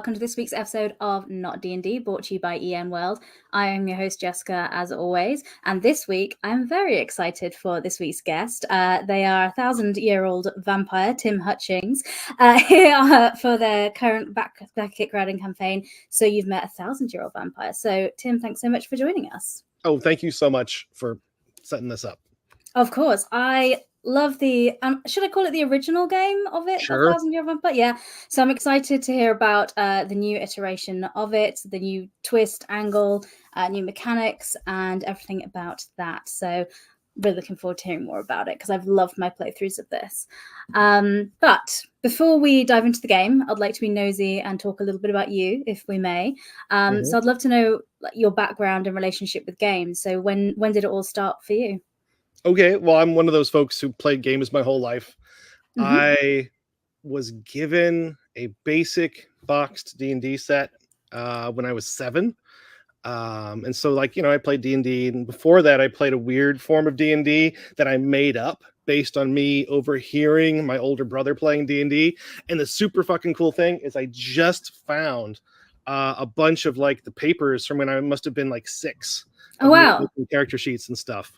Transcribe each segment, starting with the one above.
welcome to this week's episode of Not D&D, brought to you by EN World. I am your host, Jessica, as always, and this week I'm very excited for this week's guest. They are a 1,000-year-old vampire, Tim Hutchings, here for their current back kick riding campaign, So You've Met a 1,000-Year-Old Vampire. So, Tim, thanks so much for joining us. Oh, thank you so much for setting this up. Of course. I love the should I call it the original game of it? Sure. 1,000-Year-Old Vampire. Yeah. So I'm excited to hear about the new iteration of it, the new twist, angle, new mechanics, and everything about that. So really looking forward to hearing more about it because I've loved my playthroughs of this. But before we dive into the game, I'd like to be nosy and talk a little bit about you, if we may. So I'd love to know your background and relationship with games. So when did it all start for you? Okay, well, I'm one of those folks who played games my whole life. I was given a basic boxed D&D set when I was 7. And so, like, I played D&D, and before that, I played a weird form of D&D that I made up based on me overhearing my older brother playing D&D. And the super fucking cool thing is I just found a bunch of, like, the papers from when I must have been, like, 6. Oh, wow. Character sheets and stuff.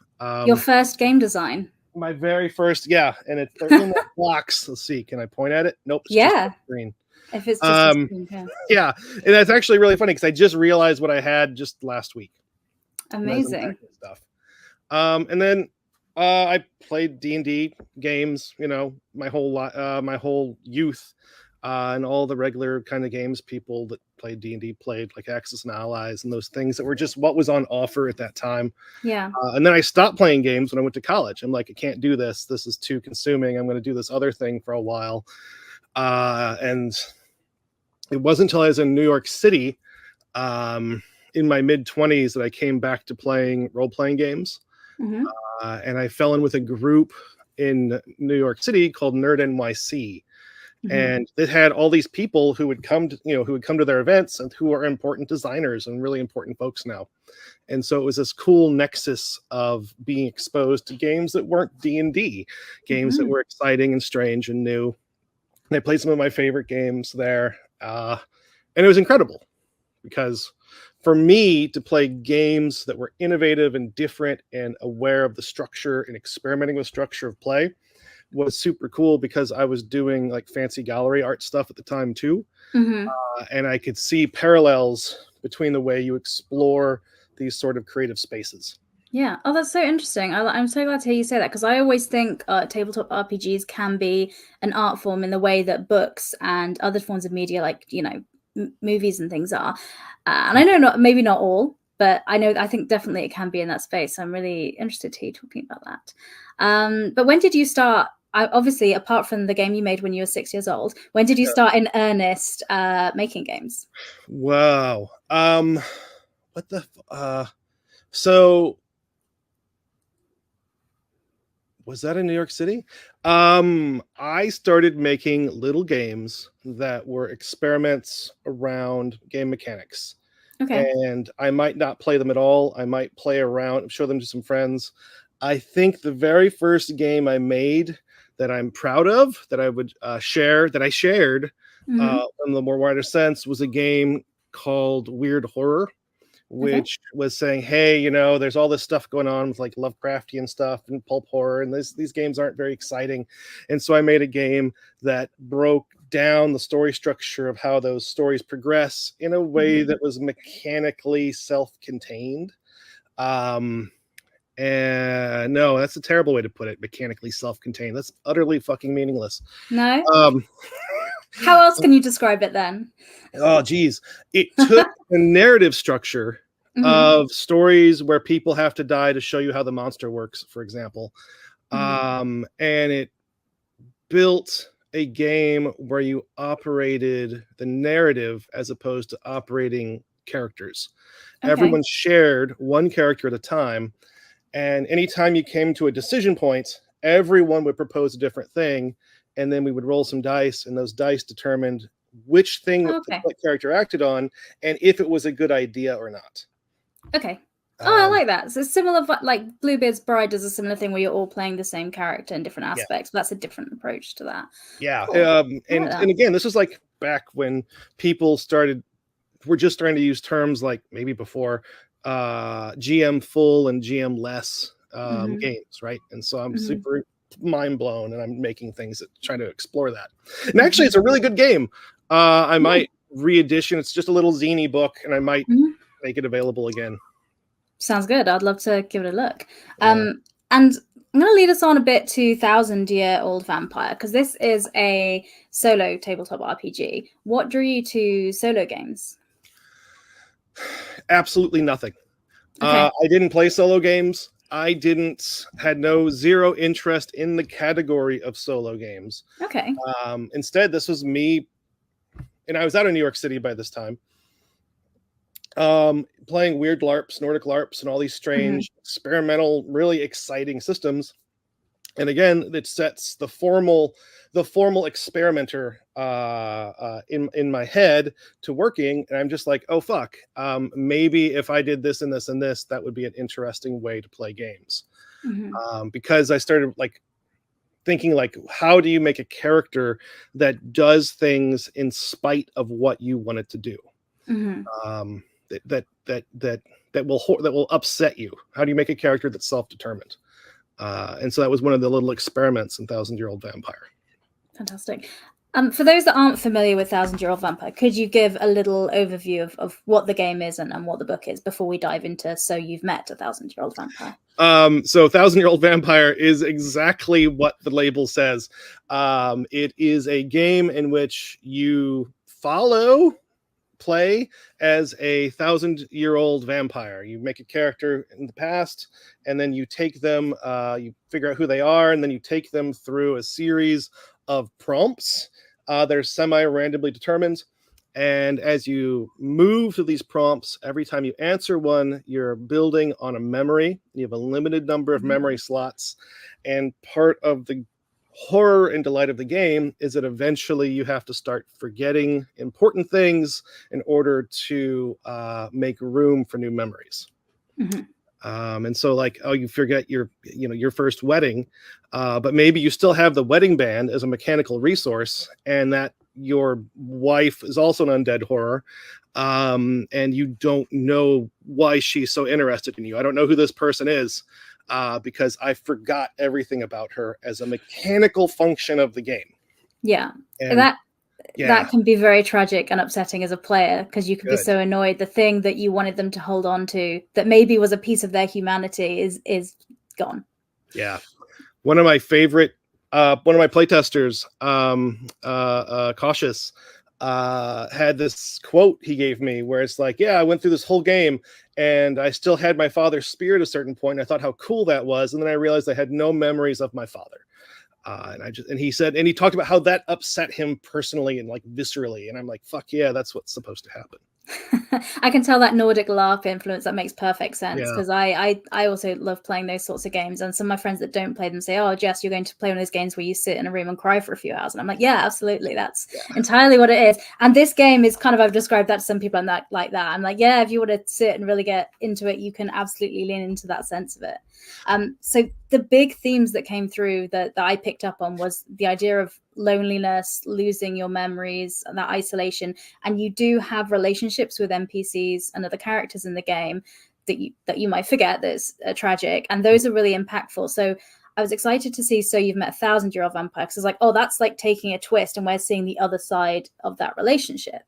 Your first game design. My very first, yeah. And they're in the box. Let's see. Can I point at it? Nope. It's just a screen. If it's just a screen, yeah. Yeah. And that's actually really funny because I just realized what I had just last week. Amazing. Stuff. And then I played D&D games, my whole youth. And all the regular kind of games people that played D&D played, like Axis and Allies and those things that were just what was on offer at that time. Yeah. And then I stopped playing games when I went to college. I'm like, I can't do this. This is too consuming. I'm going to do this other thing for a while. And it wasn't until I was in New York City in my mid-20s that I came back to playing role-playing games. And I fell in with a group in New York City called Nerd NYC. And it had all these people who would come to their events and who are important designers and really important folks now. And so it was this cool nexus of being exposed to games that weren't D&D, games that were exciting and strange and new. And I played some of my favorite games there. And it was incredible because for me to play games that were innovative and different and aware of the structure and experimenting with structure of play was super cool because I was doing like fancy gallery art stuff at the time too. And I could see parallels between the way you explore these sort of creative spaces. Yeah. Oh, that's so interesting. I'm so glad to hear you say that because I always think tabletop RPGs can be an art form in the way that books and other forms of media like, movies and things are. And I know maybe not all, but I think definitely it can be in that space. I'm really interested to hear you talking about that. But when did you start? Obviously, apart from the game you made when you were 6 years old, when did you start in earnest making games? Wow. So was that in New York City? I started making little games that were experiments around game mechanics. Okay. And I might not play them at all. I might play around, show them to some friends. I think the very first game I made that I'm proud of, that I would shared in the more wider sense, was a game called Weird Horror, which was saying, hey, there's all this stuff going on with like Lovecraftian stuff and pulp horror, and these games aren't very exciting. And so I made a game that broke down the story structure of how those stories progress in a way that was mechanically self-contained. And no, that's a terrible way to put it. Mechanically self-contained. That's utterly fucking meaningless. No. How else can you describe it then? Oh, geez. It took the narrative structure of stories where people have to die to show you how the monster works, for example. And it built a game where you operated the narrative as opposed to operating characters. Everyone shared one character at a time. And anytime you came to a decision point, everyone would propose a different thing. And then we would roll some dice, and those dice determined which thing what character acted on and if it was a good idea or not. Okay. I like that. So similar, like Bluebeard's Bride does a similar thing where you're all playing the same character in different aspects. But that's a different approach to that. Yeah. Cool. And again, this was like back when people were just starting to use terms like maybe before GM full and GM less games, right? And so I'm super mind blown, and I'm making things that try to explore that. And actually, it's a really good game. I might re-edition. It's just a little zine book, and I might make it available again. Sounds good. I'd love to give it a look. And I'm going to lead us on a bit to 1,000-Year-Old Vampire, because this is a solo tabletop RPG. What drew you to solo games? Absolutely nothing. Okay. I didn't play solo games. I had zero interest in the category of solo games. Okay. Instead, this was me, and I was out of New York City by this time, playing weird LARPs, Nordic LARPs, and all these strange, experimental, really exciting systems. And again, it sets the formal experimenter in my head to working, and I'm just like, oh fuck, maybe if I did this and this and this, that would be an interesting way to play games. Because I started like thinking like, how do you make a character that does things in spite of what you want it to do? That will upset you. How do you make a character that's self-determined? And so that was one of the little experiments in 1,000-Year-Old Vampire. Fantastic. For those that aren't familiar with 1,000-Year-Old Vampire, could you give a little overview of what the game is and what the book is before we dive into So You've Met a 1,000-Year-Old Vampire? So 1,000-Year-Old Vampire is exactly what the label says. It is a game in which you play as a 1,000-year-old vampire. You make a character in the past, and then you take them, you figure out who they are, and then you take them through a series of prompts. They're semi-randomly determined, and as you move through these prompts, every time you answer one, you're building on a memory. You have a limited number of memory slots, and part of the horror and delight of the game is that eventually you have to start forgetting important things in order to make room for new memories. And so like, oh, you forget your first wedding, but maybe you still have the wedding band as a mechanical resource, and that your wife is also an undead horror, and you don't know why she's so interested in you. I don't know who this person is, because I forgot everything about her as a mechanical function of the game. Yeah. And that can be very tragic and upsetting as a player, because you could be so annoyed the thing that you wanted them to hold on to that maybe was a piece of their humanity is gone. Yeah. One of my favorite one of my playtesters, Cautious, had this quote he gave me where it's like, yeah, I went through this whole game and I still had my father's spear at a certain point. And I thought how cool that was. And then I realized I had no memories of my father. And he talked about how that upset him personally and like viscerally. And I'm like, fuck yeah, that's what's supposed to happen. I can tell that Nordic LARP influence. That makes perfect sense, because I also love playing those sorts of games. And some of my friends that don't play them say, oh, Jess, you're going to play one of those games where you sit in a room and cry for a few hours. And I'm like, yeah, absolutely. That's entirely what it is. And this game is kind of, I've described that to some people like that. I'm like, yeah, if you want to sit and really get into it, you can absolutely lean into that sense of it. So the big themes that came through that I picked up on was the idea of loneliness, losing your memories, that isolation. And you do have relationships with NPCs and other characters in the game that you might forget that's tragic, and those are really impactful. So I was excited to see So You've Met a 1,000-Year-Old Vampire, because it's like, oh, that's like taking a twist and we're seeing the other side of that relationship.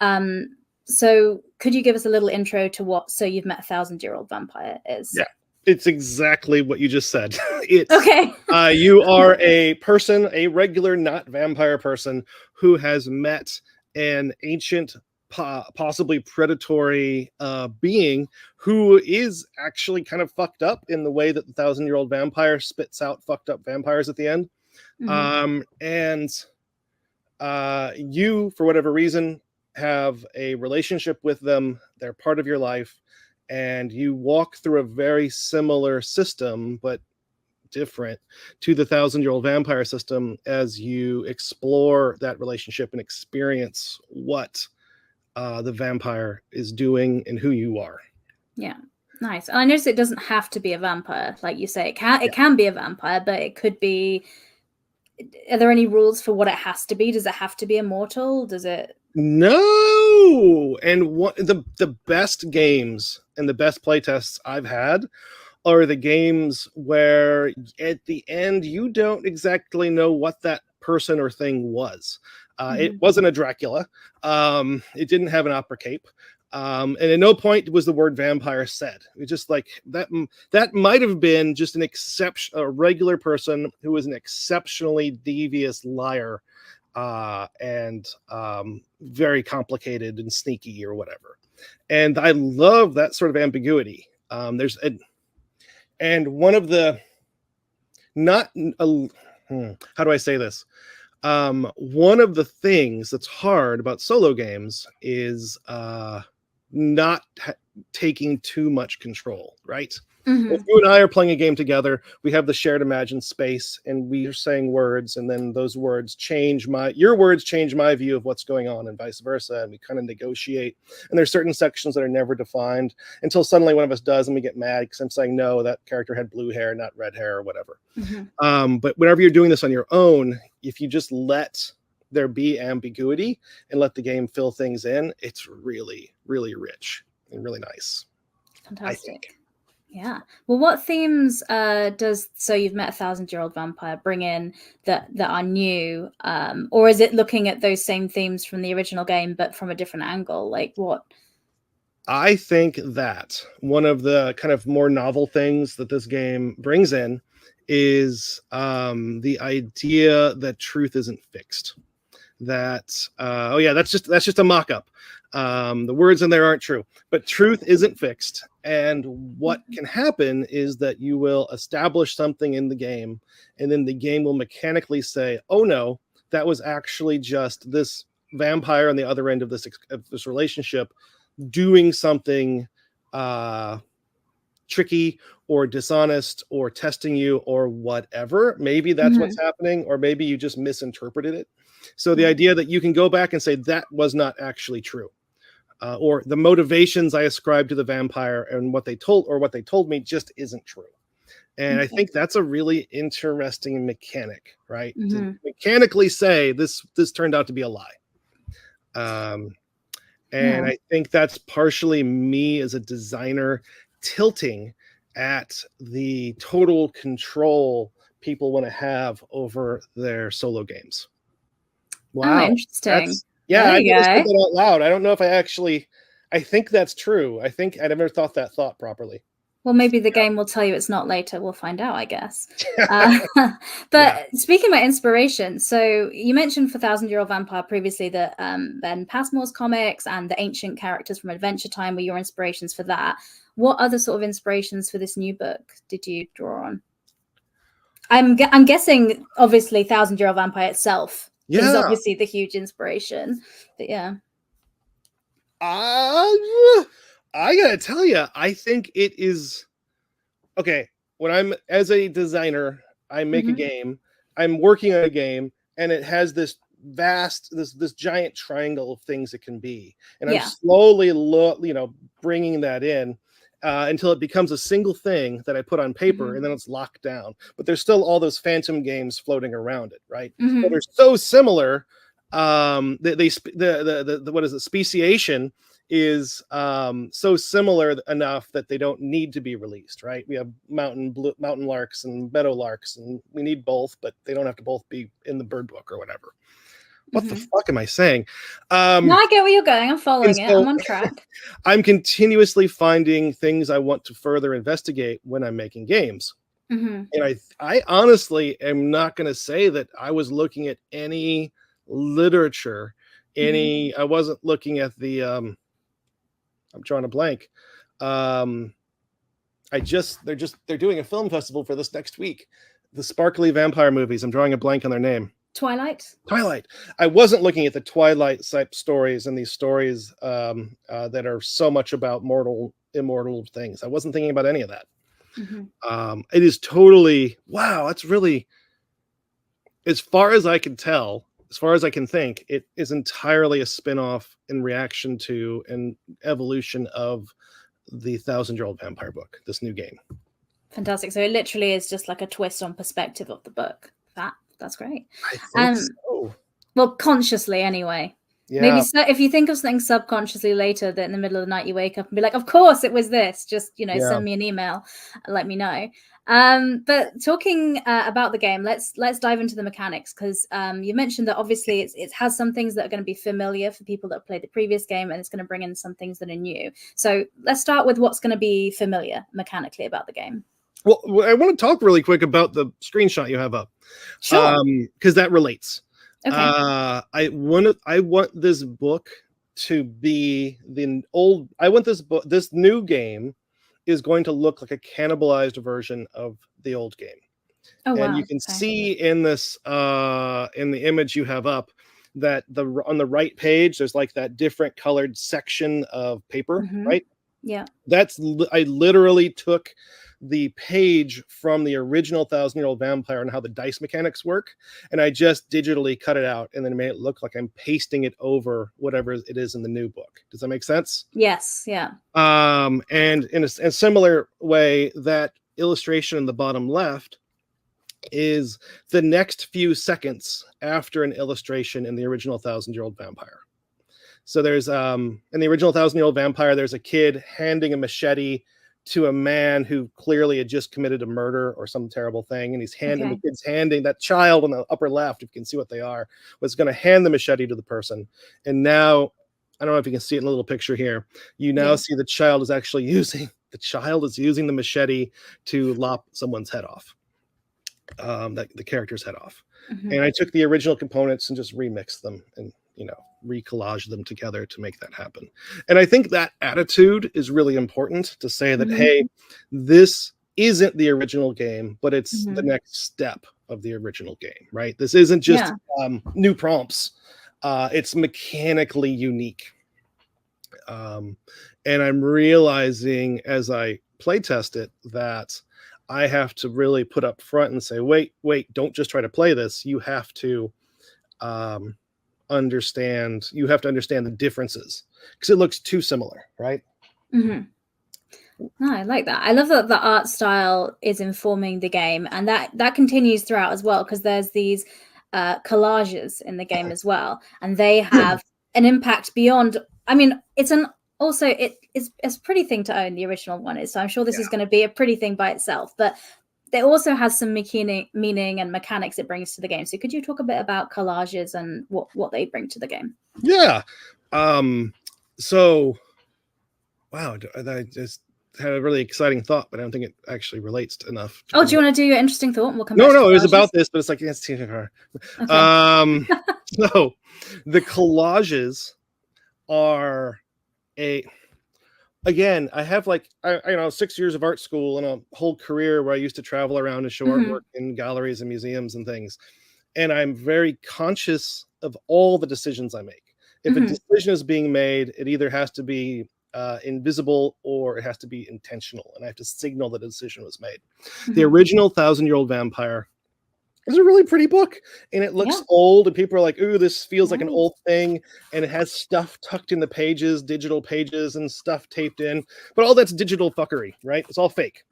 So could you give us a little intro to what So You've Met a 1,000-Year-Old Vampire is? Yeah. It's exactly what you just said. It's okay. You are a person, a regular, not vampire person, who has met an ancient, possibly predatory being who is actually kind of fucked up in the way that the 1,000-Year-Old Vampire spits out fucked up vampires at the end. And you, for whatever reason, have a relationship with them. They're part of your life. And you walk through a very similar system, but different, to the 1,000-Year-Old Vampire system as you explore that relationship and experience what the vampire is doing and who you are. Yeah, nice. And I noticed it doesn't have to be a vampire, like you say. It can be a vampire, but it could be are there any rules for what it has to be? Does it have to be immortal? Does it? No. And the best games and the best playtests I've had are the games where at the end you don't exactly know what that person or thing was. It wasn't a Dracula. It didn't have an opera cape. And at no point was the word vampire said. It just like that. That might have been just a regular person who was an exceptionally devious liar, and very complicated and sneaky or whatever. And I love that sort of ambiguity. And one of the not how do I say this? One of the things that's hard about solo games is not taking too much control, right? If you and I are playing a game together, we have the shared imagined space and we are saying words, and then those words your words change my view of what's going on, and vice versa, and we kind of negotiate. And there's certain sections that are never defined until suddenly one of us does, and we get mad because I'm saying, no, that character had blue hair, not red hair, or whatever. But whenever you're doing this on your own, if you just let there be ambiguity and let the game fill things in, it's really, really rich and really nice. Fantastic. Yeah. Well, what themes does So You've Met a 1,000-Year-Old Vampire bring in that are new? Or is it looking at those same themes from the original game, but from a different angle? Like what? I think that one of the kind of more novel things that this game brings in is the idea that truth isn't fixed. That that's just a mock-up. The words in there aren't true, but truth isn't fixed. And what can happen is that you will establish something in the game, and then the game will mechanically say, oh no, that was actually just this vampire on the other end of this relationship doing something tricky or dishonest or testing you or whatever. Maybe that's what's happening, or maybe you just misinterpreted it. So the idea that you can go back and say that was not actually true, or the motivations I ascribed to the vampire and what they told me just isn't true. And I think that's a really interesting mechanic, right? To mechanically say this turned out to be a lie. And I think that's partially me as a designer tilting at the total control people want to have over their solo games. Wow. Oh, interesting. I never said that out loud. I don't know if I think that's true. I think I never thought that thought properly. Well, maybe the game will tell you it's not later. We'll find out, I guess. But speaking about inspiration, so you mentioned for 1,000-Year-Old Vampire previously that Ben Passmore's comics and the ancient characters from Adventure Time were your inspirations for that. What other sort of inspirations for this new book did you draw on? I'm guessing, obviously, 1,000-Year-Old Vampire itself is obviously the huge inspiration. But yeah. I gotta tell you, I think it is okay. When I'm as a designer, I make a game. I'm working on a game, and it has this this giant triangle of things it can be, and I'm slowly, bringing that in until it becomes a single thing that I put on paper, and then it's locked down. But there's still all those phantom games floating around it, right? But they're so similar. The what is it? Speciation is so similar enough that they don't need to be released, right? We have mountain larks and meadow larks, and we need both, but they don't have to both be in the bird book or whatever. What the fuck am I saying? No, I get where you're going. I'm following it. I'm on track. I'm continuously finding things I want to further investigate when I'm making games. And I honestly am not going to say that I was looking at any literature, I wasn't looking at the I'm drawing a blank. They're doing a film festival for this next week. The sparkly vampire movies. I'm drawing a blank on their name. Twilight. I wasn't looking at the Twilight type stories and these stories that are so much about immortal things. I wasn't thinking about any of that. It is totally, wow, that's really, as far as I can tell, as far as I can think, it is entirely a spin-off in reaction to an evolution of the 1,000-Year-Old Vampire book, this new game. Fantastic. So it literally is just like a twist on perspective of the book. That's great. I think so. Well, consciously anyway. Yeah. Maybe so, if you think of something subconsciously later, that in the middle of the night you wake up and be like, of course it was this. Just, send me an email and let me know. But talking about the game, let's dive into the mechanics, because you mentioned that obviously it has some things that are going to be familiar for people that have played the previous game, and it's going to bring in some things that are new. So let's start with what's going to be familiar mechanically about the game. Well, I want to talk really quick about the screenshot you have up. Sure. Because that relates. Okay. I want this book to be this new game is going to look like a cannibalized version of the old game. Oh, wow. And you can see in this in the image you have up that on the right page there's like that different colored section of paper, right? Yeah. I literally took the page from the original 1,000-Year-Old Vampire and how the dice mechanics work, and I just digitally cut it out and then made it look like I'm pasting it over whatever it is in the new book. Does that make sense? Yes. Yeah. And in a similar way, that illustration in the bottom left is the next few seconds after an illustration in the original 1,000-Year-Old Vampire. So there's in the original 1,000-Year-Old Vampire, there's a kid handing a machete to a man who clearly had just committed a murder or some terrible thing, and he's handing the kid's handing that child on the upper left, if you can see what they are, was going to hand the machete to the person. And now, I don't know if you can see it in a little picture here. You now see the child is using the machete to lop someone's head off, the character's head off. And I took the original components and just remixed them and recollage them together to make that happen. And I think that attitude is really important, to say that, hey, this isn't the original game, but it's the next step of the original game, right? This isn't just new prompts. It's mechanically unique. And I'm realizing as I play test it that I have to really put up front and say, wait, don't just try to play this. You have to understand the differences, because it looks too similar, right? No, I like that. I love that the art style is informing the game, and that continues throughout as well, because there's these collages in the game as well, and they have an impact beyond. I mean, it's a pretty thing to own. The original one is, so I'm sure this is going to be a pretty thing by itself, but it also has some meaning and mechanics it brings to the game. So could you talk a bit about collages and what they bring to the game? Yeah. So, wow, I just had a really exciting thought, but I don't think it actually relates enough. Do you want to do your interesting thought? And we'll come back. No, it was about this, but it's like, it's too far. Okay. So the collages are again, I have 6 years of art school and a whole career where I used to travel around and show artwork in galleries and museums and things. And I'm very conscious of all the decisions I make. If a decision is being made, it either has to be invisible or it has to be intentional. And I have to signal that a decision was made. The original 1,000-Year-Old Vampire is a really pretty book, and it looks old, and people are like, ooh, this feels like an old thing, and it has stuff tucked in the pages, digital pages and stuff taped in, but all that's digital fuckery, right? It's all fake.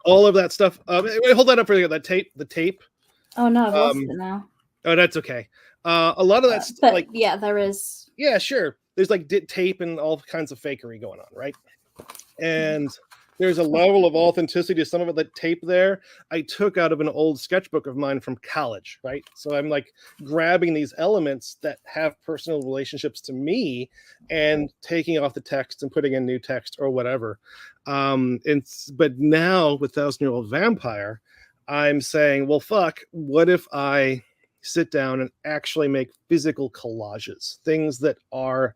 All of that stuff. Wait, hold that up for a second. The tape. Oh no, I've lost it now. Oh, that's okay. A lot of that stuff, there is. Yeah, sure. There's tape and all kinds of fakery going on, right? And there's a level of authenticity to some of it. That tape there, I took out of an old sketchbook of mine from college, right? So I'm grabbing these elements that have personal relationships to me and taking off the text and putting in new text or whatever. But now with 1,000-Year-Old Vampire, I'm saying, well, fuck, what if I sit down and actually make physical collages, things that are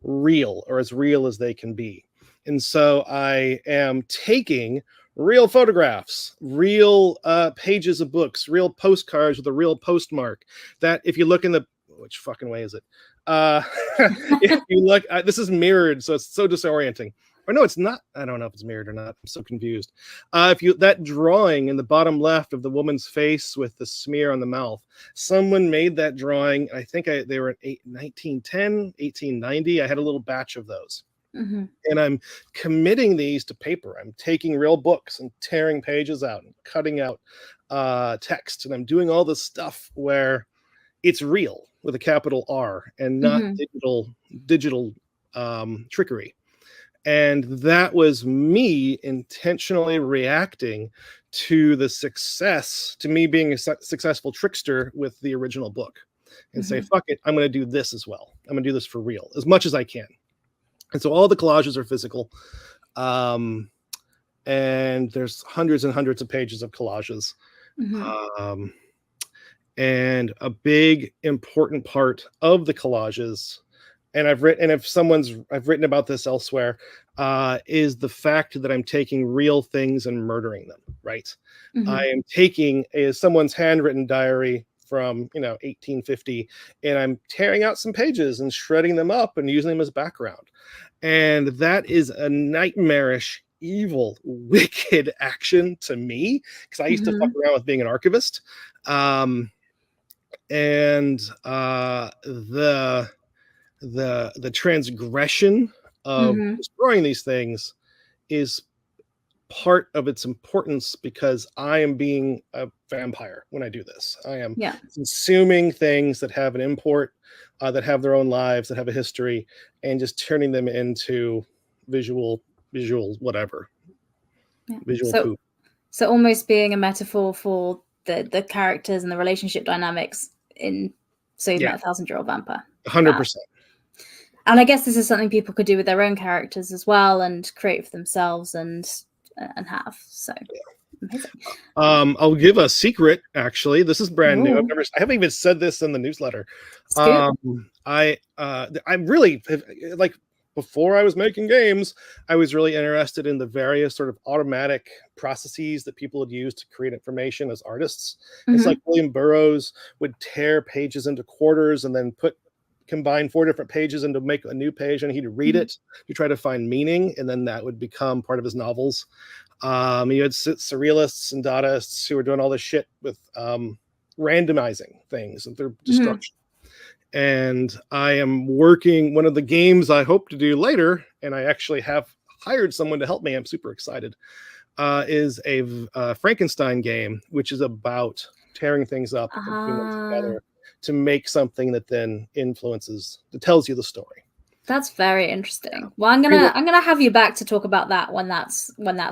real, or as real as they can be. And so I am taking real photographs, real pages of books, real postcards with a real postmark, that if you look in which fucking way is it? If you look, this is mirrored, so it's so disorienting. Or no, it's not. I don't know if it's mirrored or not. I'm so confused. That drawing in the bottom left of the woman's face with the smear on the mouth, someone made that drawing. I think they were in 1910, 1890. I had a little batch of those. Mm-hmm. And I'm committing these to paper. I'm taking real books and tearing pages out and cutting out text. And I'm doing all this stuff where it's real with a capital R and not Mm-hmm. digital trickery. And that was me intentionally reacting to the success, to me being a successful trickster with the original book, and say, Mm-hmm. fuck it, I'm going to do this as well. I'm going to do this for real as much as I can. And so all the collages are physical. And there's hundreds and hundreds of pages of collages. Mm-hmm. Um, and a big important part of the collages, and I've written about this elsewhere, is the fact that I'm taking real things and murdering them, right? Mm-hmm. I am taking someone's handwritten diary from 1850, and I'm tearing out some pages and shredding them up and using them as background. And that is a nightmarish, evil, wicked action to me, because I used to fuck Mm-hmm. around with being an archivist. And the transgression of Mm-hmm. destroying these things is part of its importance, because I am being a vampire when I do this. I am Yeah. consuming things that have an import, that have their own lives, that have a history, and just turning them into visual whatever, Yeah. visual So poop. so almost being a metaphor for the characters and the relationship dynamics in So You Yeah, Met a Thousand-Year-Old Vampire. 100%. And I guess this is something people could do with their own characters as well, and create for themselves and have. So amazing. I'll give a secret. Actually, this is brand new. Ooh, I haven't even said this in the newsletter. scoop. I'm really, like, before I was making games, I was really interested in the various sort of automatic processes that people would use to create information as artists. It's like Mm-hmm. William Burroughs would tear pages into quarters and then combine 4 different pages and to make a new page, and he'd read Mm-hmm. it to try to find meaning, and then that would become part of his novels. You had surrealists and Dadaists who were doing all this shit with randomizing things and through Mm-hmm. destruction. And I am working one of the games I hope to do later, and I actually have hired someone to help me. I'm super excited. Is a Frankenstein game, which is about tearing things up and putting them together to make something that then that tells you the story. That's very interesting. Well, I'm gonna have you back to talk about that when that's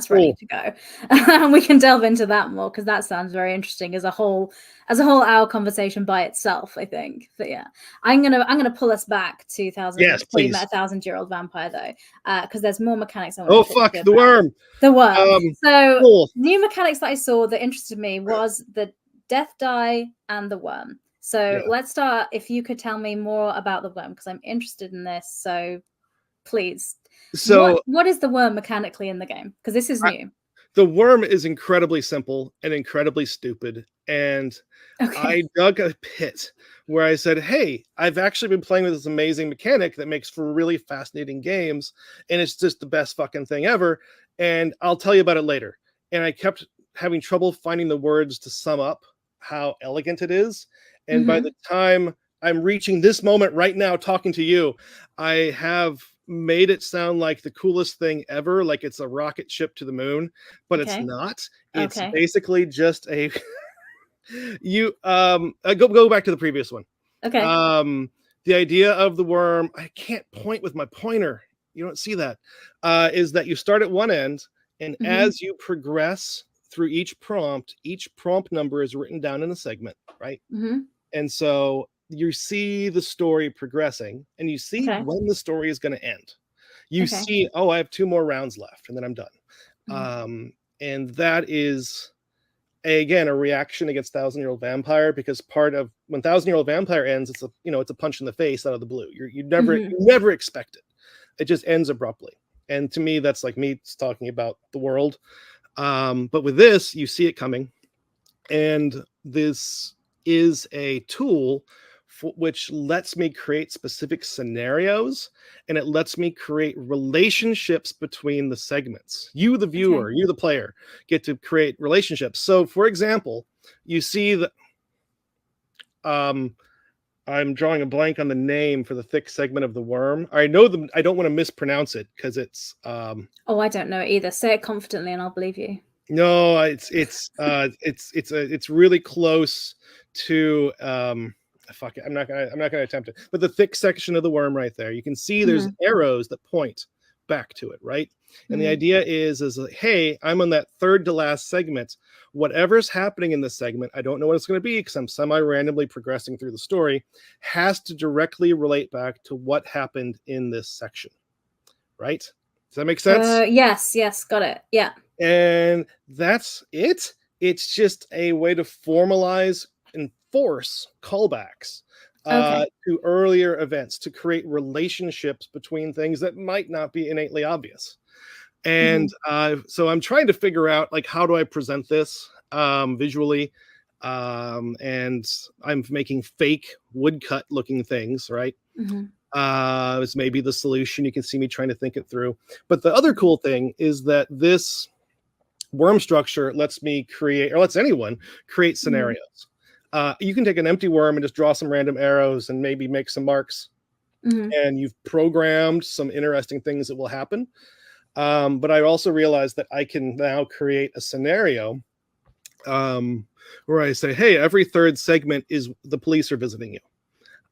ready to go, and we can delve into that more, because that sounds very interesting as a whole hour conversation by itself, I think. But yeah, I'm gonna pull us back to Yes, So You Met please. a Thousand-Year-Old Vampire, though, because there's more mechanics I want Oh to talk fuck, to you the about. worm. The worm. So Cool. new mechanics that I saw that interested me was the death die and the worm. So let's start. If you could tell me more about the worm, because I'm interested in this. So please, So what is the worm mechanically in the game? Because this is new. the worm is incredibly simple and incredibly stupid. And Okay. I dug a pit where I said, hey, I've actually been playing with this amazing mechanic that makes for really fascinating games, and it's just the best fucking thing ever. And I'll tell you about it later. And I kept having trouble finding the words to sum up how elegant it is. And by Mm-hmm. the time I'm reaching this moment right now talking to you, I have made it sound like the coolest thing ever, like it's a rocket ship to the moon, but it's Okay. not. It's Okay. basically just a go back to the previous one. Okay. The idea of the worm, I can't point with my pointer, you don't see that, is that you start at one end, and Mm-hmm. as you progress through each prompt number is written down in a segment, right? Mm-hmm. And so you see the story progressing, and you see Okay. when the story is going to end. You Okay. see, oh, I have 2 more rounds left, and then I'm done. Mm-hmm. And that is, again, a reaction against Thousand-Year-Old Vampire, because part of when Thousand-Year-Old Vampire ends, it's a punch in the face out of the blue. You never expect it. It just ends abruptly. And to me, that's like me talking about the world. But with this, you see it coming, and this is a tool which lets me create specific scenarios, and it lets me create relationships between the segments. You, the viewer, you, the player, get to create relationships. So, for example, you see that I'm drawing a blank on the name for the thick segment of the worm. I know them. I don't want to mispronounce it because it's Oh, I don't know it either. Say it confidently and I'll believe you. no, it's really close to fuck it. I'm not gonna attempt it. But the thick section of the worm right there, you can see there's Mhm, arrows that point back to it, right? And the mhm. idea is like, hey, I'm on that third to last segment. Whatever's happening in this segment, I don't know what it's going to be because I'm semi-randomly progressing through the story, has to directly relate back to what happened in this section, right? Does that make sense? Yes, yes, got it. Yeah. And that's it. It's just a way to formalize and force callbacks Okay. to earlier events to create relationships between things that might not be innately obvious. And Mhm, so I'm trying to figure out like how do I present this visually. And I'm making fake woodcut looking things, right? mhm, It's maybe the solution. You can see me trying to think it through. But the other mhm, cool thing is that this worm structure lets me create, or lets anyone create mhm, scenarios. You can take an empty worm and just draw some random arrows and maybe make some marks, mhm, and you've programmed some interesting things that will happen. But I also realized that I can now create a scenario where I say, hey, every third segment is the police are visiting you.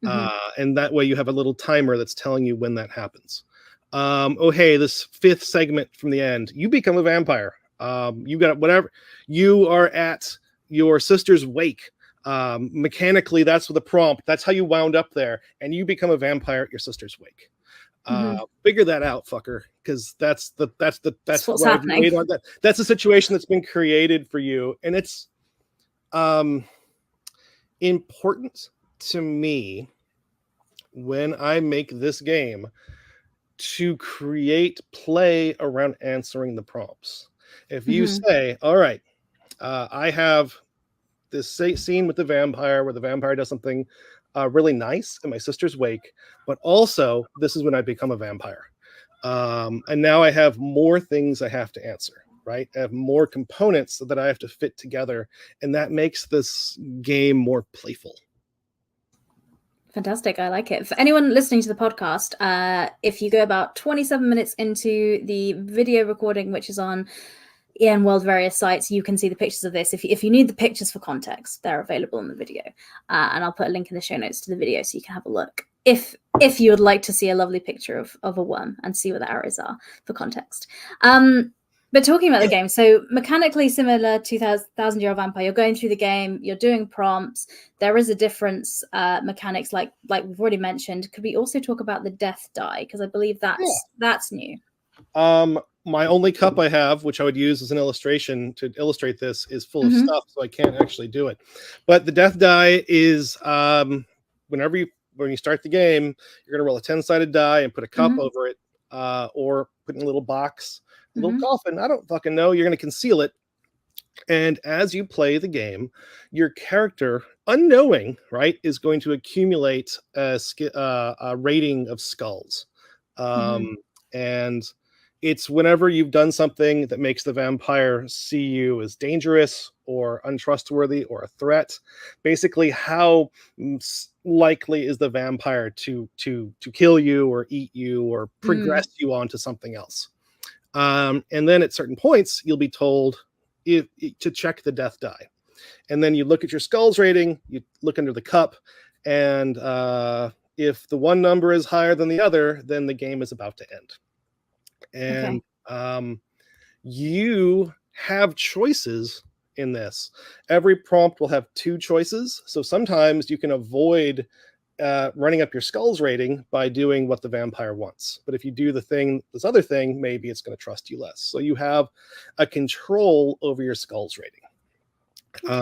mhm, And that way you have a little timer that's telling you when that happens. Oh, hey, this fifth segment from the end, you become a vampire. You got whatever. You are at your sister's wake. Mechanically, that's the prompt. That's how you wound up there, and you become a vampire at your sister's wake. mhm. Figure that out, fucker, because That's that's what's what I've happening. laid on that. That's a situation that's been created for you, and it's um, important to me when I make this game to create play around answering the prompts. If you Mhm, say, all right, I have this scene with the vampire where the vampire does something really nice in my sister's wake, but also this is when I become a vampire. And now I have more things I have to answer, right? I have more components that I have to fit together, and that makes this game more playful. fantastic. I like it. For anyone listening to the podcast, if you go about 27 minutes into the video recording, which is on in World various sites, you can see the pictures of this. If you need the pictures for context, they're available in the video, and I'll put a link in the show notes to the video so you can have a look. If you would like to see a lovely picture of a worm and see where the arrows are for context. But talking about the game, so mechanically similar to Thousand Year Old Vampire, you're going through the game, you're doing prompts. There is a difference mechanics, like we've already mentioned. Could we also talk about the death die? Because I believe that's new. My only cup I have, which I would use as an illustration to illustrate this, is full of Mm-hmm. stuff, so I can't actually do it. But the death die is when you start the game, you're gonna roll a 10-sided die and put a cup Mm-hmm. over it, or put in a little box, a little Mm-hmm. coffin. I don't fucking know. You're gonna conceal it, and as you play the game, your character, unknowing, right, is going to accumulate a rating of skulls. Mm-hmm. And it's whenever you've done something that makes the vampire see you as dangerous or untrustworthy or a threat. Basically, how likely is the vampire to kill you or eat you or Mm. progress you onto something else? And then at certain points, you'll be told to check the death die. And then you look at your skulls rating, you look under the cup, and if the one number is higher than the other, then the game is about to end. And Okay. you have choices in this. Every prompt will have two choices. So sometimes you can avoid running up your skulls rating by doing what the vampire wants. But if you do this other thing, maybe it's going to trust you less. So you have a control over your skulls rating. Okay.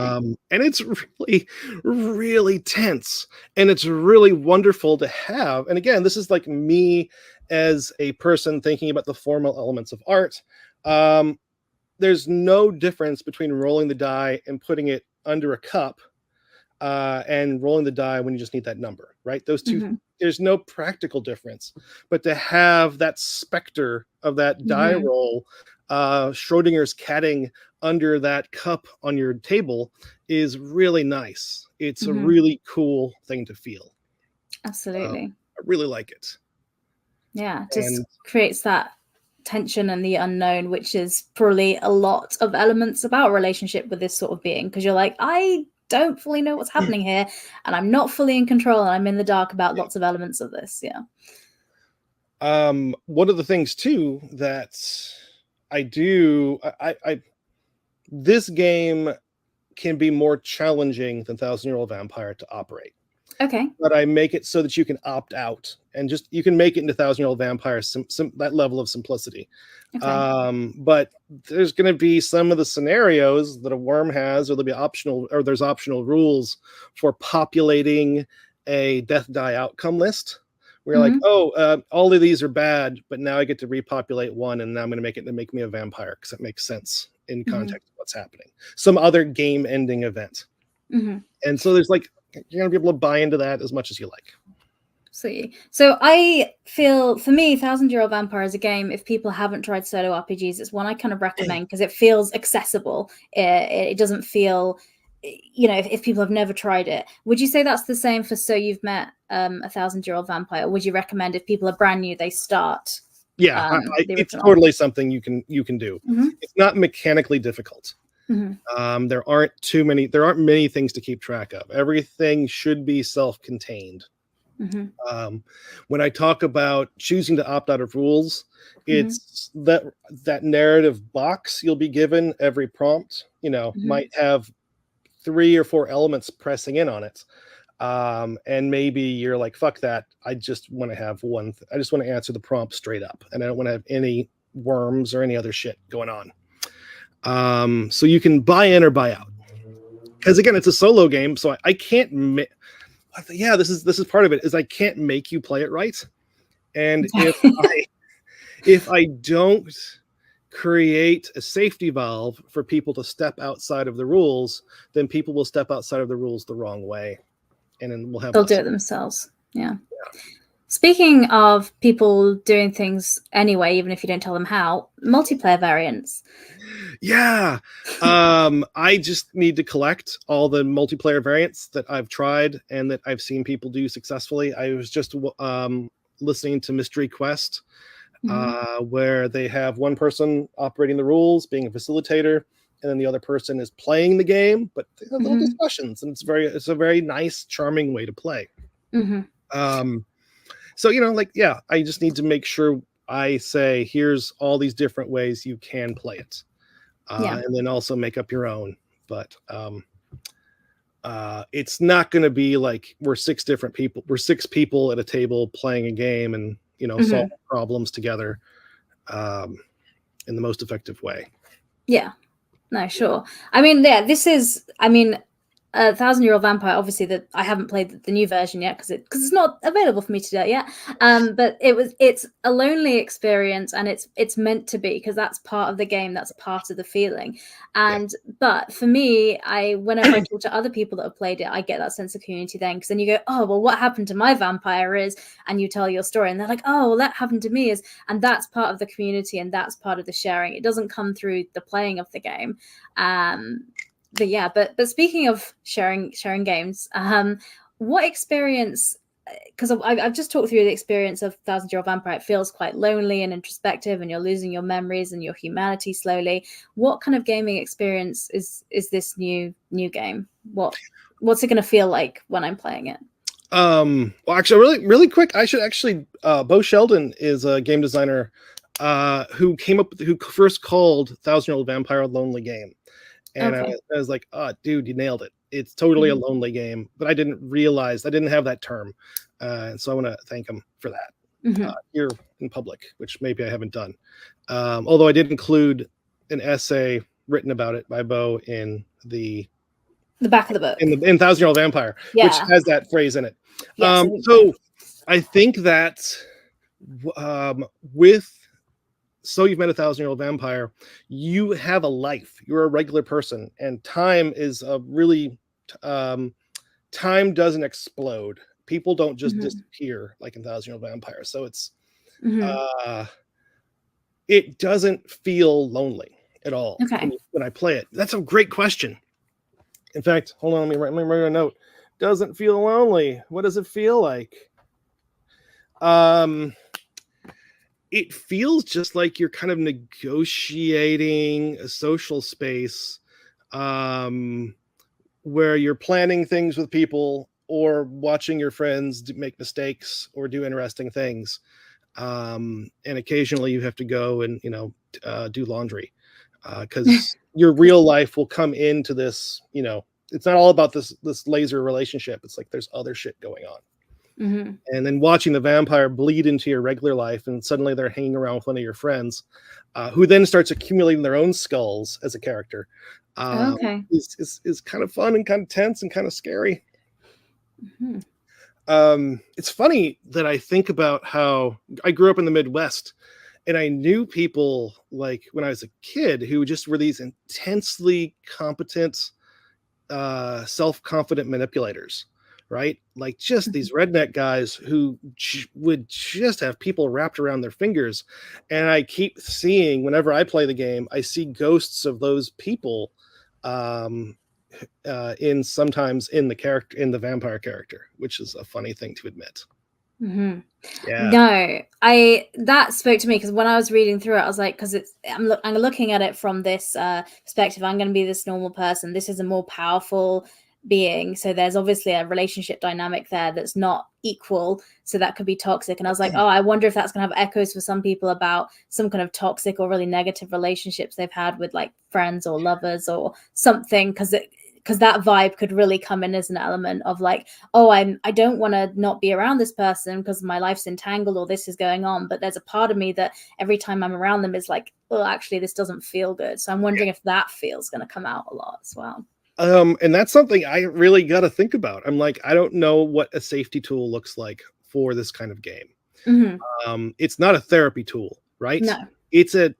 And it's really, really tense, and it's really wonderful to have. And again, this is like me as a person thinking about the formal elements of art. Um, there's no difference between rolling the die and putting it under a cup, and rolling the die when you just need that number, right? Those two, Mm-hmm. there's no practical difference. But to have that specter of that die Mm-hmm. roll, Schrodinger's catting under that cup on your table is really nice. It's a Mm-hmm. really cool thing to feel. Absolutely. I really like it. Yeah, just And creates that tension and the unknown, which is probably a lot of elements about a relationship with this sort of being, because you're like, I don't fully know what's happening here, and I'm not fully in control, and I'm in the dark about lots of elements of this. Yeah. One of the things too that I do, this game can be more challenging than Thousand Year Old Vampire to operate. Okay. But I make it so that you can opt out and just you can make it into Thousand Year Old Vampire that level of simplicity. Okay. But there's going to be some of the scenarios that a worm has, or there'll be optional, or there's optional rules for populating a death die outcome list. We're like, oh, all of these are bad, but now I get to repopulate one, and now I'm going to make it to make me a vampire because it makes sense in context of what's happening. Some other game-ending event, and so there's like you're going to be able to buy into that as much as you like. So I feel, for me, Thousand Year Old Vampire is a game, if people haven't tried solo RPGs, it's one I kind of recommend because it feels accessible. It doesn't feel, if people have never tried it. Would you say that's the same for So You've Met a Thousand Year Old Vampire? Would you recommend if people are brand new, they start? Yeah, it's totally something you can do. It's not mechanically difficult. There aren't many things to keep track of. Everything should be self-contained. When I talk about choosing to opt out of rules, it's that narrative box you'll be given every prompt, might have 3 or 4 elements pressing in on it. And maybe you're like, fuck that. I just want to have one. I just want to answer the prompt straight up. And I don't want to have any worms or any other shit going on. So you can buy in or buy out. Because again, it's a solo game, so I can't. This is part of it. Is I can't make you play it right, and if I don't create a safety valve for people to step outside of the rules, then people will step outside of the rules the wrong way, and then they'll do it themselves. Yeah. Speaking of people doing things anyway, even if you don't tell them how, multiplayer variants. Yeah. I just need to collect all the multiplayer variants that I've tried and that I've seen people do successfully. I was just listening to Mystery Quest, where they have one person operating the rules, being a facilitator, and then the other person is playing the game, but they have little discussions, and it's a very nice, charming way to play. So, I just need to make sure I say, here's all these different ways you can play it. And then also make up your own. But it's not going to be like we're 6 people at a table playing a game and, solve problems together in the most effective way. Yeah. No, sure. Thousand Year Old Vampire, obviously that I haven't played the new version yet because it's not available for me to do that yet. But it's a lonely experience, and it's meant to be, because that's part of the game, that's part of the feeling. But for me, whenever I talk to other people that have played it, I get that sense of community then, because then you go, oh well, what happened to my vampire is, and you tell your story, and they're like, oh well, that happened to me is, and that's part of the community, and that's part of the sharing. It doesn't come through the playing of the game. But speaking of sharing games, what experience? Because I've just talked through the experience of Thousand Year Old Vampire. It feels quite lonely and introspective, and you're losing your memories and your humanity slowly. What kind of gaming experience is this new game? What's it going to feel like when I'm playing it? Well, actually, really quick, I should actually. Bo Sheldon is a game designer who first called Thousand Year Old Vampire a lonely game. And I was like, oh, dude, you nailed it. It's totally a lonely game. But I didn't have that term. And so I want to thank him for that here in public, which maybe I haven't done. Although I did include an essay written about it by Bo in the back of the book. In Thousand Year Old Vampire, which has that phrase in it. Yes, so I think that with So You've Met a Thousand Year Old Vampire, you have a life. You're a regular person, and time is time doesn't explode. People don't just disappear like in Thousand Year Old Vampire. So it's it doesn't feel lonely at all when I play it. That's a great question. In fact, hold on, let me write a note. doesn't feel lonely. What does it feel like? It feels just like you're kind of negotiating a social space, where you're planning things with people or watching your friends make mistakes or do interesting things. And occasionally you have to go and, do laundry, because your real life will come into this, it's not all about this laser relationship. It's like there's other shit going on. Mm-hmm. And then watching the vampire bleed into your regular life, and suddenly they're hanging around with one of your friends, who then starts accumulating their own skulls as a character, Okay. is kind of fun and kind of tense and kind of scary. Mm-hmm. It's funny that I think about how I grew up in the Midwest, and I knew people like when I was a kid who just were these intensely competent, self-confident manipulators, right? Like just these redneck guys who would just have people wrapped around their fingers. And I keep seeing, whenever I play the game, I see ghosts of those people, sometimes in the vampire character, which is a funny thing to admit. Mm-hmm. Yeah. No, that spoke to me because when I was reading through it, I was like, because I'm looking at it from this perspective. I'm going to be this normal person. This is a more powerful being, so there's obviously a relationship dynamic there that's not equal, so that could be toxic. And I was like, oh, I wonder if that's going to have echoes for some people about some kind of toxic or really negative relationships they've had with like friends or lovers or something, because that vibe could really come in as an element of like, oh, I don't want to not be around this person because my life's entangled or this is going on, but there's a part of me that every time I'm around them is like, oh, actually this doesn't feel good. So I'm wondering if that feel's going to come out a lot as well. And that's something I really got to think about. I'm like, I don't know what a safety tool looks like for this kind of game. Mm-hmm. It's not a therapy tool, right? No. It's a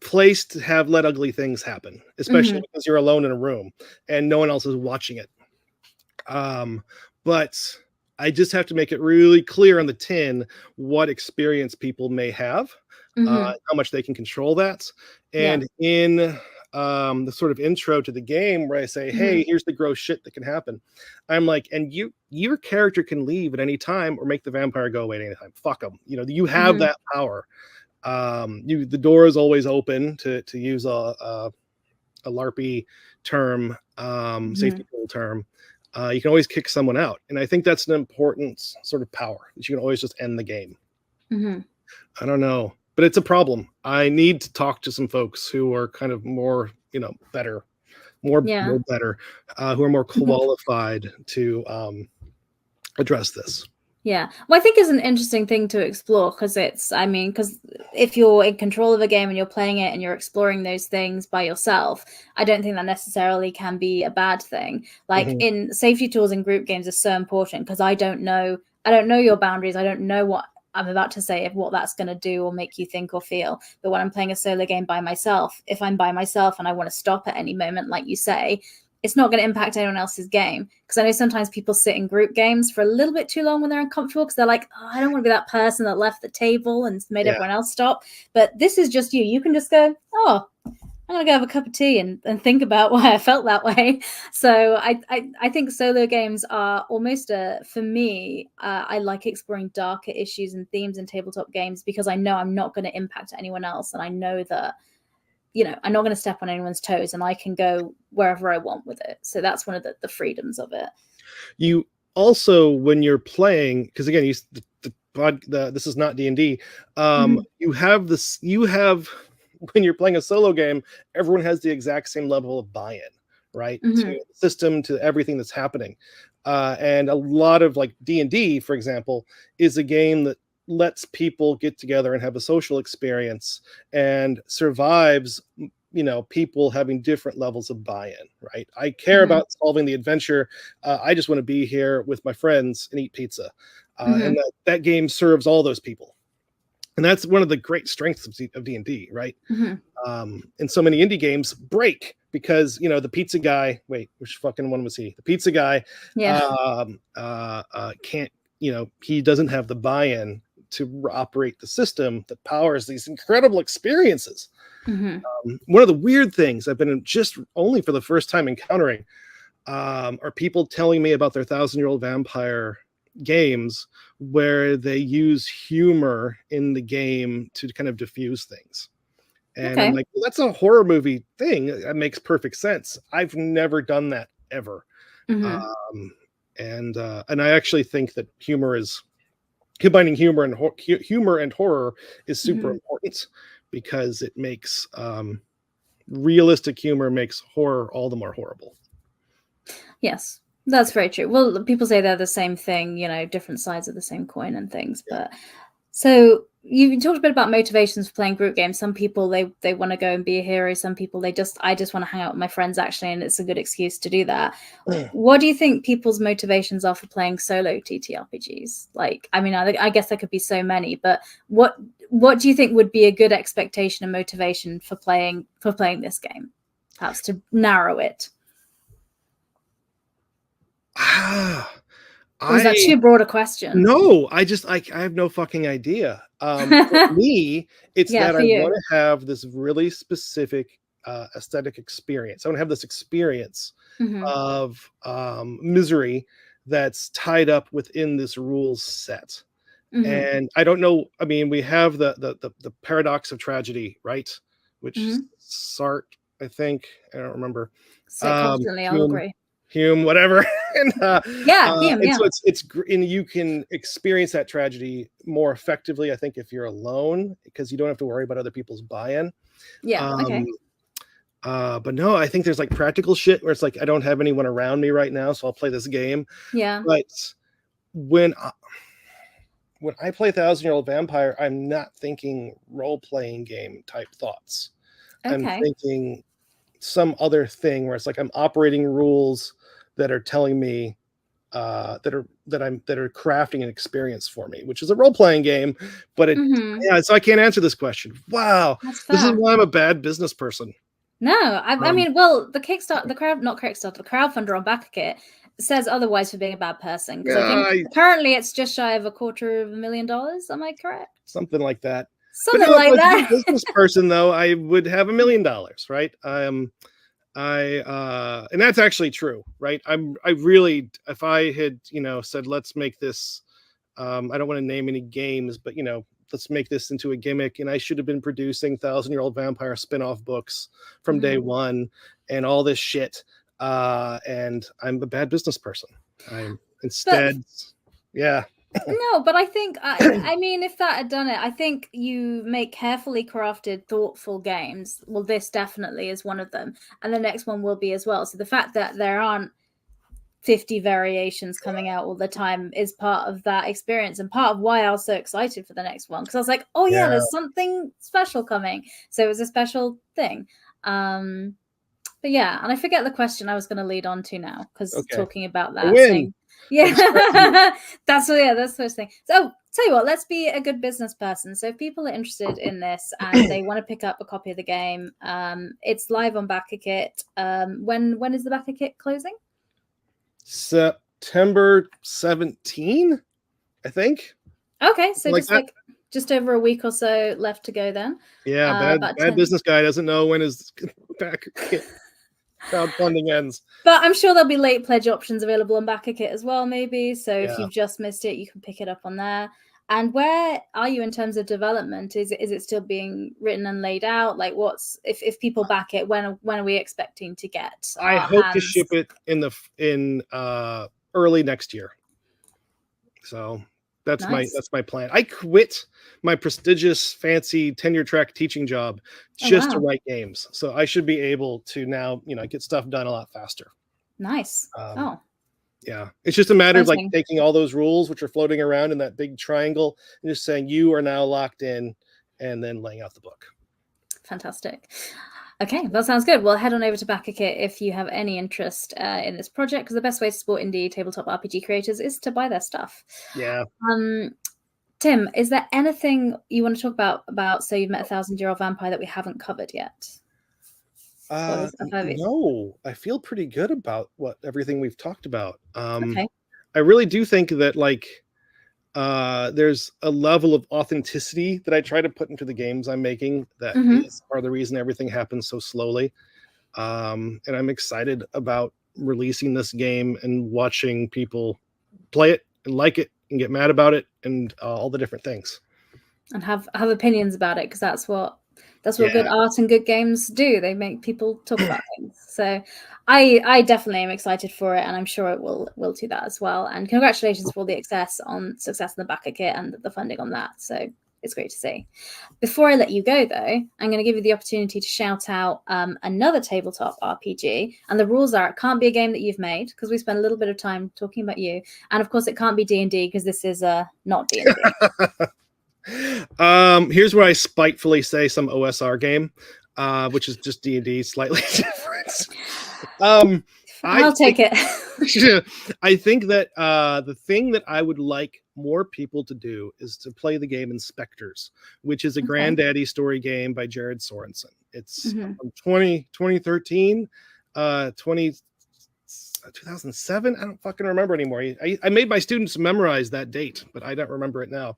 place to have let ugly things happen, especially because you're alone in a room and no one else is watching it. But I just have to make it really clear on the tin what experience people may have, how much they can control that. And in the sort of intro to the game where I say, hey, here's the gross shit that can happen, I'm like, and your character can leave at any time or make the vampire go away at any time. Fuck them. You have that power. The door is always open, to use a LARPy term, safety tool term. You can always kick someone out, and I think that's an important sort of power, that you can always just end the game. I don't know, but it's a problem. I need to talk to some folks who are kind of more, better, more better, who are more qualified to address this. Yeah. Well, I think it's an interesting thing to explore because because if you're in control of a game and you're playing it and you're exploring those things by yourself, I don't think that necessarily can be a bad thing. Like in safety tools in group games is so important because I don't know your boundaries. I don't know what I'm about to say, what that's going to do or make you think or feel. But when I'm playing a solo game by myself, if I'm by myself and I want to stop at any moment, like you say, it's not going to impact anyone else's game. Because I know sometimes people sit in group games for a little bit too long when they're uncomfortable because they're like, oh, I don't want to be that person that left the table and made everyone else stop. But this is just you. You can just go, oh, I'm going to go have a cup of tea and think about why I felt that way. So I think solo games are almost for me, I like exploring darker issues and themes in tabletop games because I know I'm not going to impact anyone else. And I know that, I'm not going to step on anyone's toes and I can go wherever I want with it. So that's one of the freedoms of it. You also, when you're playing, because again, this is not D&D. You have when you're playing a solo game, everyone has the exact same level of buy-in, right? To the system, to everything that's happening. And a lot of like D&D, for example, is a game that lets people get together and have a social experience and survives, people having different levels of buy-in, right? I care about solving the adventure. I just want to be here with my friends and eat pizza. And that game serves all those people. And that's one of the great strengths of D&D, right? And so many indie games break because, the pizza guy, wait, which fucking one was he? The pizza guy can't, he doesn't have the buy-in to operate the system that powers these incredible experiences. One of the weird things I've been just only for the first time encountering, are people telling me about their 1,000-Year-Old Vampire games where they use humor in the game to kind of diffuse things. And I'm Okay. like, well, that's a horror movie thing. That makes perfect sense. I've never done that ever. Hmm. Um, and I actually think that humor is combining humor and horror is super Hmm. important because it makes realistic humor makes horror all the more horrible. Yes, that's very true. Well, people say they're the same thing, different sides of the same coin and things. Yeah. But so you talked a bit about motivations for playing group games. Some people they want to go and be a hero. Some people I just want to hang out with my friends actually, and it's a good excuse to do that. What do you think people's motivations are for playing solo TTRPGs? Like, I mean, I guess there could be so many, but what do you think would be a good expectation and motivation for playing this game? Perhaps to narrow it. Ah, Or is that I too broad a question? no, I have no fucking idea. For me, it's Yeah, that for I you. want to have this really specific aesthetic experience. I want to have this experience Hmm. of misery that's tied up within this rules set. Hmm. And I don't know. I mean, we have the paradox of tragedy, right? Which Hmm. Sartre, I think, I don't remember. Say it confidently, I'll Hume, agree. whatever. and Yeah, him, and yeah. so and you can experience that tragedy more effectively, I think, if you're alone, because you don't have to worry about other people's buy-in. Yeah, Um, okay. but no, I think there's like practical shit where it's like I don't have anyone around me right now, so I'll play this game. Yeah. But when when I play 1,000-Year-Old Vampire, I'm not thinking role-playing game type thoughts. I'm Okay. thinking some other thing where it's like I'm operating rules that are telling me that are crafting an experience for me, which is a role-playing game. But Hmm. yeah, so I can't answer this question. Wow, That's this is fair. why I'm a bad business person. No, I Um, mean, well, the Kickstarter, the crowd, not Kickstarter, the crowdfunder on BackerKit says otherwise for being a bad person because I think I, currently it's just shy of $250,000. Am I correct? something like that. But Something no, if I like was a good that. business person, though, I would have $1 million, right? And that's actually true, right? I really, if I had, said, let's make this, I don't want to name any games, but let's make this into a gimmick. And I should have been producing 1,000-Year-Old Vampire spin-off books from day Hmm. one and all this shit. And I'm a bad business person. I'm But instead, yeah. no, but I think I mean if that had done it, I think you make carefully crafted, thoughtful games. Well, this definitely is one of them, and the next one will be as well. So the fact that there aren't 50 variations coming out all the time is part of that experience and part of why I was so excited for the next one because I was like, oh yeah, Yeah. there's something special coming. So it was a special thing. But yeah, and I forget the question I was going to lead on to now because Okay. talking about A that win. saying, I just grabbed yeah, that's the first thing. So tell you what, let's be a good business person. So if people are interested in this and they want to pick up a copy of the game, it's live on BackerKit. When is the BackerKit closing? September 17, I think. Okay, so Something like that. just over a week or so left to go then. Yeah, bad About bad 10. business guy doesn't know when his back crowdfunding ends. But I'm sure there'll be late pledge options available on BackerKit as well, maybe. So if Yeah. you've just missed it, you can pick it up on there. And where are you in terms of development? Is it still being written and laid out? Like, what's if people back it? When are we expecting to get I our hope to ship hands? it in early next year. So Nice. that's my plan. I quit my prestigious fancy tenure track teaching job Oh just to wow, write games. So I should be able to now, get stuff done a lot faster. nice. Um, Oh, yeah, it's just a matter of like exciting. taking all those rules which are floating around in that big triangle and just saying you are now locked in, and then laying out the book. Fantastic. Okay, that sounds good. Well, head on over to BackerKit if you have any interest in this project, because the best way to support indie tabletop RPG creators is to buy their stuff. Yeah. Tim, is there anything you want to talk about So You've Met a 1,000-Year-Old Vampire that we haven't covered yet? Or is No, I feel pretty good about everything we've talked about. okay. I really do think that there's a level of authenticity that I try to put into the games I'm making that Mm-hmm. is part of the reason everything happens so slowly. And I'm excited about releasing this game and watching people play it and like it and get mad about it and all the different things. And have opinions about it, because that's what Yeah. good art and good games do. They make people talk about things. So I definitely am excited for it, and I'm sure it will do that as well. And congratulations for the success on the backer kit and the funding on that. So it's great to see. Before I let you go, though, I'm going to give you the opportunity to shout out another tabletop RPG. And the rules are: it can't be a game that you've made, because we spent a little bit of time talking about you. And of course, it can't be D&D, because this is not D&D. Here's where I spitefully say some OSR game, which is just D&D, slightly different. I'll take it. I think that the thing that I would like more people to do is to play the game Inspectors, which is a granddaddy story game by Jared Sorensen. It's from 2013, 2007. I don't fucking remember anymore. I made my students memorize that date, but I don't remember it now.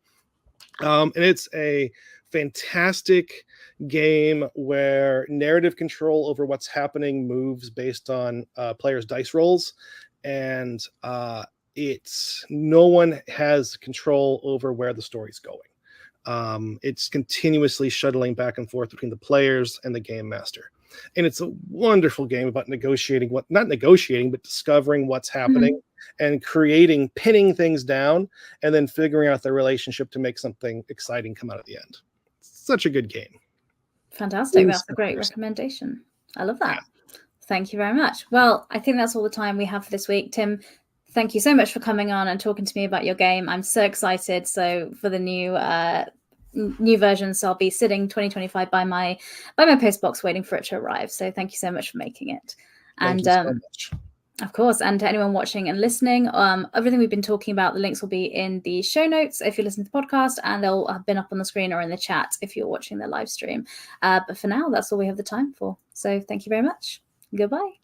And it's a fantastic game where narrative control over what's happening moves based on players' dice rolls, and no one has control over where the story's going. It's continuously shuttling back and forth between the players and the game master. And it's a wonderful game about not negotiating, but discovering what's happening and pinning things down, and then figuring out the relationship to make something exciting come out at the end. Such a good game. Fantastic. That's a great recommendation. I love that. Yeah. Thank you very much. Well, I think that's all the time we have for this week. Tim, thank you so much for coming on and talking to me about your game. I'm so excited. So for the new versions, so I'll be sitting 2025 by my post box waiting for it to arrive. So thank you so much for making it. Thank you so much. Of course, and to anyone watching and listening, everything we've been talking about, the links will be in the show notes if you're listening to the podcast, and they'll have been up on the screen or in the chat if you're watching the live stream. But for now, that's all we have the time for. So thank you very much. Goodbye.